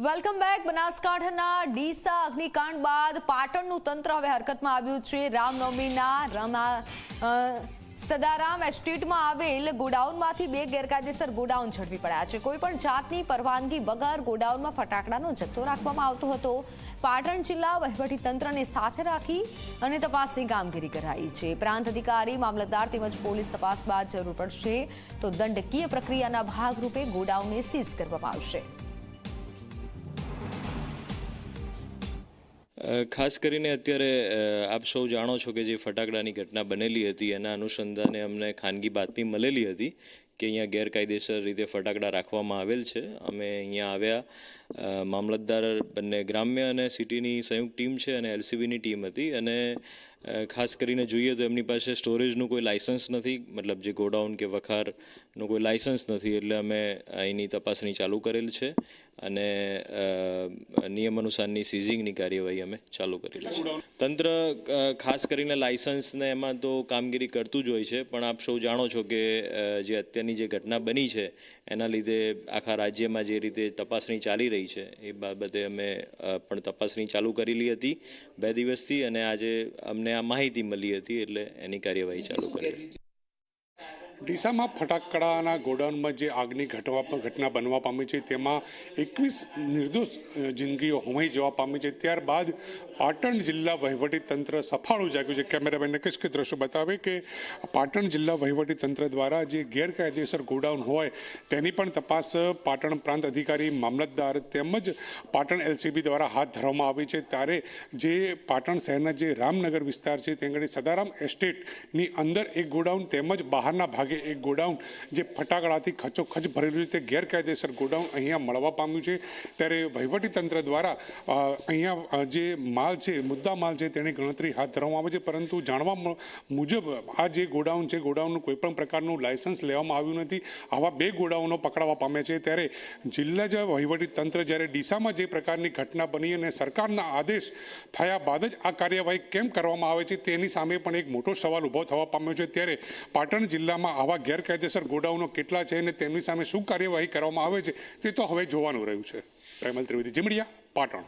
Welcome back. બનાસકાંઠાના ડીસા અગ્નિકાંડ બાદ પાટણનું તંત્ર હવે હરકતમાં આવ્યું છે। રામનવમીના સદારામ એસ્ટેટમાં આવેલ ગોડાઉનમાંથી બે ગેરકાયદેસર ગોડાઉન ઝડપી પડ્યા છે। કોઈપણ જાતની પરવાનગી વગર ગોડાઉનમાં ફટાકડાનો જથ્થો રાખવામાં આવતો હતો। પાટણ જિલ્લા વહીવટીતંત્રને સાથે રાખી અને તપાસની કામગીરી કરાઈ છે। પ્રાંત અધિકારી, મામલતદાર તેમજ પોલીસ તપાસ બાદ જરૂર પડશે તો દંડકીય પ્રક્રિયાના ભાગરૂપે ગોડાઉનને સીઝ કરવામાં આવશે। ખાસ કરીને અત્યારે આપ સૌ જાણો છો કે જે ફટાકડાની ઘટના બનેલી હતી એના અનુસંધાને અમને ખાનગી બાતમી મળેલી હતી કે અહીંયા ગેરકાયદેસર રીતે ફટાકડા રાખવામાં આવેલ છે। અમે અહીંયા આવ્યા, મામલતદાર બંને ગ્રામ્ય અને સિટીની સંયુક્ત ટીમ છે અને એલસીબીની ટીમ હતી અને ખાસ કરીને જોઈએ તો એમની પાસે સ્ટોરેજનું કોઈ લાયસન્સ નથી, મતલબ જે ગોડાઉન કે વખારનું કોઈ લાયસન્સ નથી, એટલે અમે અહીંની તપાસણી ચાલુ કરેલ છે અને નિયમ અનુસારની સીઝિંગની કાર્યવાહી અમે ચાલુ કરેલી છે। તંત્ર ખાસ કરીને લાયસન્સને એમાં તો કામગીરી કરતું જ હોય છે, પણ આપ સૌ જાણો છો કે જે અત્યારની જે ઘટના બની છે એના લીધે આખા રાજ્યમાં જે રીતે તપાસણી ચાલી રહી છે એ બાબતે અમે પણ તપાસણી ચાલુ કરેલી હતી 2 દિવસથી અને આજે અમને આ માહિતી મળી હતી એટલે એની કાર્યવાહી ચાલુ કરી। ડીસામાં ફટાકડાના ગોડાઉનમાં જે આગની ઘટના બનવા પામી છે તેમાં 21 નિર્દોષ જિંદગીઓ હોમાઈ જવા પામી છે। ત્યારબાદ પાટણ જિલ્લા વહીવટીતંત્ર સફાળું જાગ્યું છે। કેમેરામેનને કહીશ કે દ્રશ્યો બતાવે કે પાટણ જિલ્લા વહીવટીતંત્ર દ્વારા જે ગેરકાયદેસર ગોડાઉન હોય તેની પણ તપાસ પાટણ પ્રાંત અધિકારી, મામલતદાર તેમજ પાટણ એલસીબી દ્વારા હાથ ધરવામાં આવી છે। ત્યારે જે પાટણ શહેરના જે રામનગર વિસ્તાર છે ત્યાં આગળ સદારામ એસ્ટેટની અંદર એક ગોડાઉન તેમજ બહારના ભાગે એક ગોડાઉન જે ફટાકડાથી ખચોખચ ભરેલું છે તે ગેરકાયદેસર ગોડાઉન અહીંયા મળવા પામ્યું છે। ત્યારે વહીવટીતંત્ર દ્વારા અહીંયા જે માલ છે, મુદ્દા માલ છે તેની ગણતરી હાથ ધરવામાં આવે છે, પરંતુ જાણવા મુજબ આ જે ગોડાઉન છે ગોડાઉનનું કોઈપણ પ્રકારનું લાયસન્સ લેવામાં આવ્યું નથી। આવા 2 ગોડાઉનો પકડવા પામ્યા છે। ત્યારે જિલ્લા જે વહીવટીતંત્ર જ્યારે ડીસામાં જે પ્રકારની ઘટના બની અને સરકારના આદેશ થયા બાદ જ આ કાર્યવાહી કેમ કરવામાં આવે છે તેની સામે પણ એક મોટો સવાલ ઊભો થવા પામ્યો છે। ત્યારે પાટણ જિલ્લામાં આવા ગેરકાયદેસર ગોડાઉનો કેટલા છે અને તેમની સામે શું કાર્યવાહી કરવામાં આવે છે તે તો હવે જોવાનું રહ્યું છે। પ્રેમલ ત્રિવેદી, જીમડિયા, પાટણ।